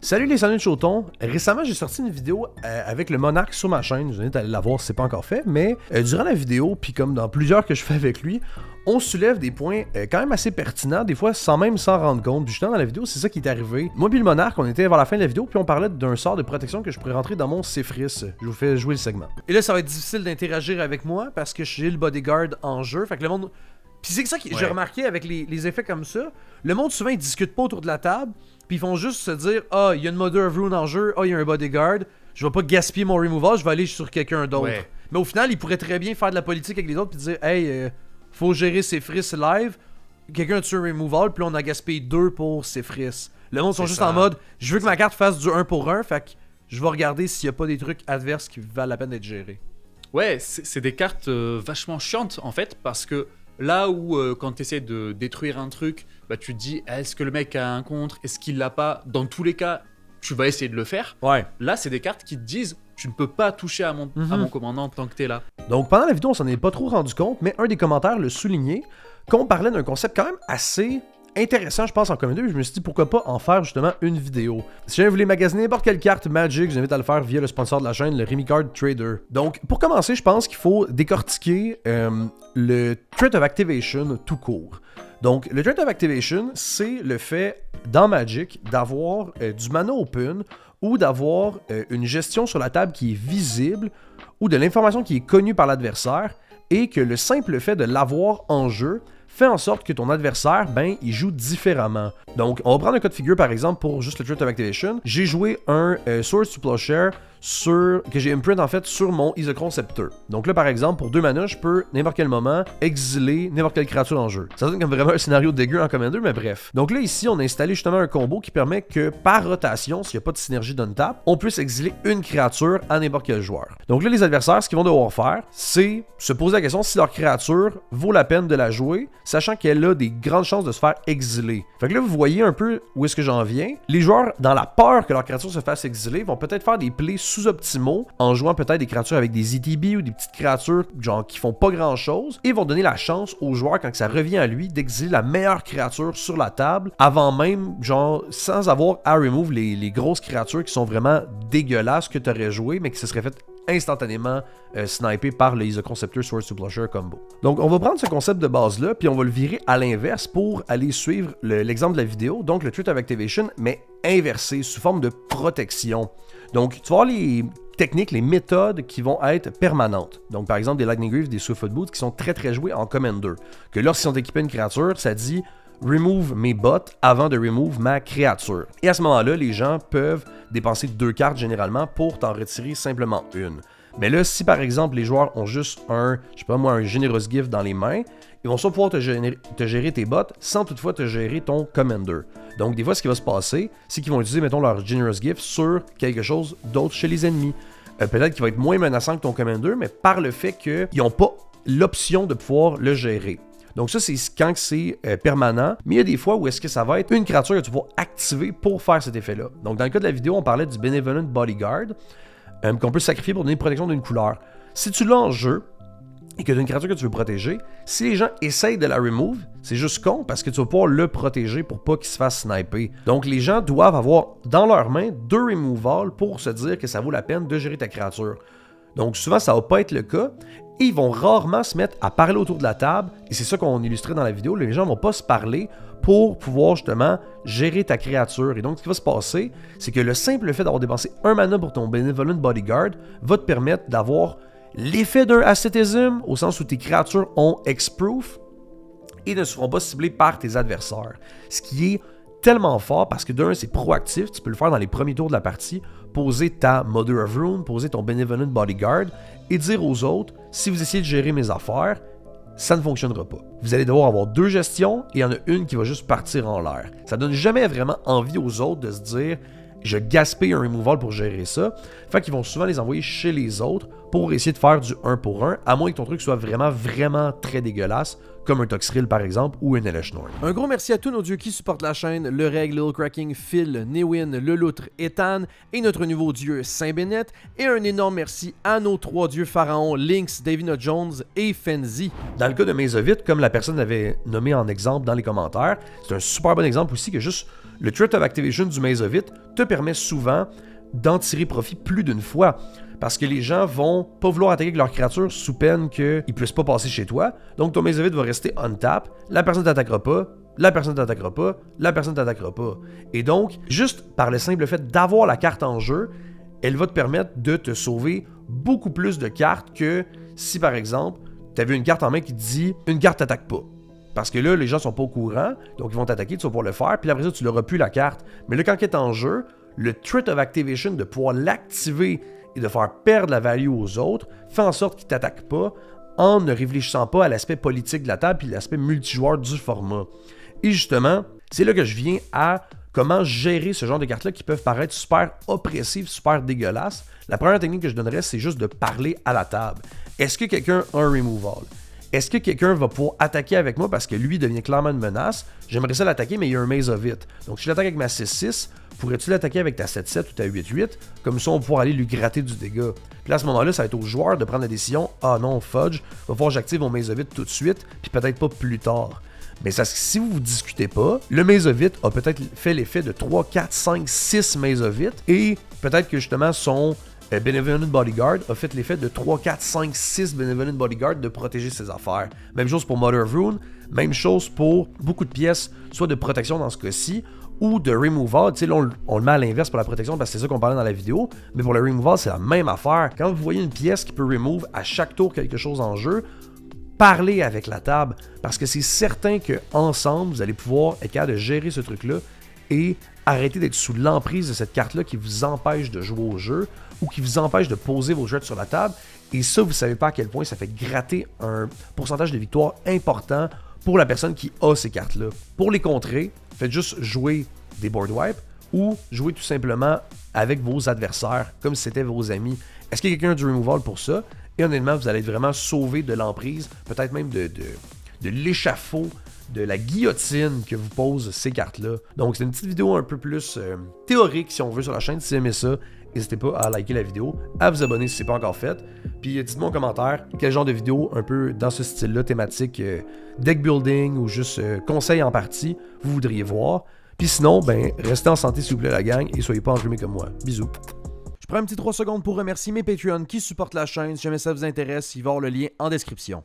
Salut les sandwichs au thon. Récemment, j'ai sorti une vidéo avec le Monarque sur ma chaîne. Je vous invite à aller la voir si c'est pas encore fait. Mais durant la vidéo, puis comme dans plusieurs que je fais avec lui, on soulève des points quand même assez pertinents, des fois sans même s'en rendre compte. Puis justement, dans la vidéo, c'est ça qui est arrivé. Moi puis le Monarque, on était vers la fin de la vidéo, puis on parlait d'un sort de protection que je pourrais rentrer dans mon Cefris. Je vous fais jouer le segment. Et là, ça va être difficile d'interagir avec moi parce que j'ai le bodyguard en jeu. Fait que le monde... Puis c'est ça que j'ai remarqué avec les effets comme ça. Le monde, souvent, ils discutent pas autour de la table. Puis ils font juste se dire, ah, il y a une Mother of Rune en jeu, ah, il y a un bodyguard. Je vais pas gaspiller mon removal, je vais aller sur quelqu'un d'autre. Ouais. Mais au final, ils pourraient très bien faire de la politique avec les autres. Puis dire, hey, faut gérer ses frisses live. Quelqu'un tue un removal, puis on a gaspillé 2 pour ses frisses. Le monde sont juste en mode, je veux que ma carte fasse du 1 pour 1. Fait que je vais regarder s'il y a pas des trucs adverses qui valent la peine d'être gérés. Ouais, c'est des cartes vachement chiantes en fait, parce que là où quand tu essaies de détruire un truc, bah, tu te dis est-ce que le mec a un contre, est-ce qu'il l'a pas. Dans tous les cas, tu vas essayer de le faire. Ouais. Là, c'est des cartes qui te disent tu ne peux pas toucher à mon commandant tant que t'es là. Donc pendant la vidéo, on s'en est pas trop rendu compte, mais un des commentaires le soulignait qu'on parlait d'un concept quand même assez intéressant, je pense, en commun 2. Je me suis dit pourquoi pas en faire justement une vidéo. Si jamais vous voulez magasiner n'importe quelle carte Magic, je vous invite à le faire via le sponsor de la chaîne, le Remy Card Trader. Donc pour commencer, je pense qu'il faut décortiquer le Threat of Activation tout court. Donc le Threat of Activation, c'est le fait dans Magic d'avoir du mana open ou d'avoir une gestion sur la table qui est visible ou de l'information qui est connue par l'adversaire et que le simple fait de l'avoir en jeu fait en sorte que ton adversaire, ben, il joue différemment. Donc, on va prendre un cas de figure, par exemple, pour juste le Threat of Activation. J'ai joué un Swords to Plowshare que j'ai imprint, en fait, sur mon Isochron Scepter. Donc là, par exemple, pour 2 mana, je peux, n'importe quel moment, exiler n'importe quelle créature en jeu. Ça donne comme vraiment un scénario dégueu en Commander, mais bref. Donc là, ici, on a installé justement un combo qui permet que, par rotation, s'il n'y a pas de synergie d'untap, on puisse exiler une créature à n'importe quel joueur. Donc là, les adversaires, ce qu'ils vont devoir faire, c'est se poser la question si leur créature vaut la peine de la jouer, sachant qu'elle a des grandes chances de se faire exiler. Fait que là, vous voyez un peu où est-ce que j'en viens. Les joueurs, dans la peur que leur créature se fasse exiler, vont peut-être faire des plays sous-optimaux en jouant peut-être des créatures avec des ETB ou des petites créatures genre qui font pas grand-chose et vont donner la chance au joueur, quand ça revient à lui, d'exiler la meilleure créature sur la table avant même, genre, sans avoir à remove les grosses créatures qui sont vraiment dégueulasses que tu aurais joué, mais qui se seraient fait instantanément snipé par le Isochron Scepter Swords to Plowshare combo. Donc on va prendre ce concept de base là, puis on va le virer à l'inverse pour aller suivre l'exemple de la vidéo, donc le Threat of Activation, mais inversé, sous forme de protection. Donc tu vas voir les techniques, les méthodes qui vont être permanentes. Donc par exemple des Lightning Greaves, des Swiftfoot Boots qui sont très joués en Commander. Que lorsqu'ils sont équipés d'une créature, ça dit remove mes bots avant de remove ma créature. Et à ce moment-là, les gens peuvent dépenser 2 cartes généralement pour t'en retirer simplement une. Mais là, si par exemple les joueurs ont juste un Generous Gift dans les mains, ils vont soit pouvoir te gérer tes bots sans toutefois te gérer ton Commander. Donc des fois, ce qui va se passer, c'est qu'ils vont utiliser, mettons, leur Generous Gift sur quelque chose d'autre chez les ennemis. Peut-être qu'il va être moins menaçant que ton Commander, mais par le fait qu'ils n'ont pas l'option de pouvoir le gérer. Donc ça, c'est quand c'est permanent, mais il y a des fois où est-ce que ça va être une créature que tu vas activer pour faire cet effet-là. Donc dans le cas de la vidéo, on parlait du Benevolent Bodyguard, qu'on peut sacrifier pour donner une protection d'une couleur. Si tu l'as en jeu, et que tu as une créature que tu veux protéger, si les gens essayent de la remove, c'est juste con parce que tu vas pouvoir le protéger pour pas qu'il se fasse sniper. Donc les gens doivent avoir dans leurs mains 2 removals pour se dire que ça vaut la peine de gérer ta créature. Donc souvent ça va pas être le cas, et ils vont rarement se mettre à parler autour de la table, et c'est ça qu'on illustrait dans la vidéo, les gens vont pas se parler pour pouvoir justement gérer ta créature. Et donc ce qui va se passer, c'est que le simple fait d'avoir dépensé 1 mana pour ton Benevolent Bodyguard va te permettre d'avoir l'effet d'un ascétisme, au sens où tes créatures ont X-Proof et ne seront pas ciblées par tes adversaires. Ce qui est tellement fort parce que d'un, c'est proactif, tu peux le faire dans les premiers tours de la partie, poser ta Mother of Rune, poser ton Benevolent Bodyguard et dire aux autres, si vous essayez de gérer mes affaires, ça ne fonctionnera pas. Vous allez devoir avoir 2 gestions et il y en a une qui va juste partir en l'air. Ça donne jamais vraiment envie aux autres de se dire je gaspille un removal pour gérer ça. Fait qu'ils vont souvent les envoyer chez les autres pour essayer de faire du 1 pour 1, à moins que ton truc soit vraiment très dégueulasse, comme un Toxrill par exemple, ou un Elesh Norn. Un gros merci à tous nos dieux qui supportent la chaîne, le Reg, Lil Cracking, Phil, Newin, le Loutre, Ethan, et notre nouveau dieu Saint-Bénet, et un énorme merci à nos 3 dieux pharaons, Lynx, Davina Jones et Fenzi. Dans le cas de Mazovit, comme la personne l'avait nommé en exemple dans les commentaires, c'est un super bon exemple aussi que juste le Threat of Activation du Maze of It te permet souvent d'en tirer profit plus d'une fois. Parce que les gens vont pas vouloir attaquer avec leur créature sous peine qu'ils ne puissent pas passer chez toi. Donc ton Maze of It va rester on-tap, la personne t'attaquera pas, la personne t'attaquera pas, la personne t'attaquera pas. Et donc, juste par le simple fait d'avoir la carte en jeu, elle va te permettre de te sauver beaucoup plus de cartes que si par exemple, tu avais une carte en main qui te dit « une carte t'attaque pas ». Parce que là, les gens sont pas au courant, donc ils vont t'attaquer, tu vas pouvoir le faire, puis après ça, tu n'auras plus la carte. Mais là, quand elle est en jeu, le Threat of Activation, de pouvoir l'activer et de faire perdre la value aux autres, fait en sorte qu'ils ne t'attaquent pas en ne réfléchissant pas à l'aspect politique de la table et l'aspect multijoueur du format. Et justement, c'est là que je viens à comment gérer ce genre de cartes-là qui peuvent paraître super oppressives, super dégueulasses. La première technique que je donnerais, c'est juste de parler à la table. Est-ce que quelqu'un a un removal? Est-ce que quelqu'un va pouvoir attaquer avec moi parce que lui devient clairement une menace? J'aimerais ça l'attaquer, mais il y a un Maze of It. Donc si je l'attaque avec ma 6-6, pourrais-tu l'attaquer avec ta 7-7 ou ta 8-8? Comme ça, on va pouvoir aller lui gratter du dégât. Puis là, à ce moment-là, ça va être au joueur de prendre la décision. Ah non, fudge, va falloir que j'active mon Maze of It tout de suite, puis peut-être pas plus tard. Mais ça, si vous ne discutez pas, le Maze of It a peut-être fait l'effet de 3, 4, 5, 6 Maze of It, et peut-être que justement son Benevolent Bodyguard a fait l'effet de 3, 4, 5, 6 Benevolent Bodyguard de protéger ses affaires. Même chose pour Mother of Rune, même chose pour beaucoup de pièces, soit de protection dans ce cas-ci, ou de removal. Tu sais, là, on le met à l'inverse pour la protection parce que c'est ça qu'on parlait dans la vidéo, mais pour le removal, c'est la même affaire. Quand vous voyez une pièce qui peut remove à chaque tour quelque chose en jeu, parlez avec la table, parce que c'est certain qu'ensemble, vous allez pouvoir être capable de gérer ce truc-là et arrêter d'être sous l'emprise de cette carte-là qui vous empêche de jouer au jeu ou qui vous empêche de poser vos jeux sur la table. Et ça, vous ne savez pas à quel point ça fait gratter un pourcentage de victoire important pour la personne qui a ces cartes-là. Pour les contrer, faites juste jouer des board wipes ou jouer tout simplement avec vos adversaires, comme si c'était vos amis. Est-ce qu'il y a quelqu'un du removal pour ça? Et honnêtement, vous allez être vraiment sauvé de l'emprise, peut-être même de l'échafaud, de la guillotine que vous posent ces cartes-là. Donc, c'est une petite vidéo un peu plus théorique, si on veut, sur la chaîne. Si vous aimez ça, n'hésitez pas à liker la vidéo, à vous abonner si ce n'est pas encore fait. Puis, dites-moi en commentaire quel genre de vidéo un peu dans ce style-là, thématique deck building ou juste conseil en partie, vous voudriez voir. Puis sinon, ben, restez en santé s'il vous plaît la gang et soyez pas enrhumés comme moi. Bisous. Je prends un petit 3 secondes pour remercier mes Patreons qui supportent la chaîne. Si jamais ça vous intéresse, il va y avoir le lien en description.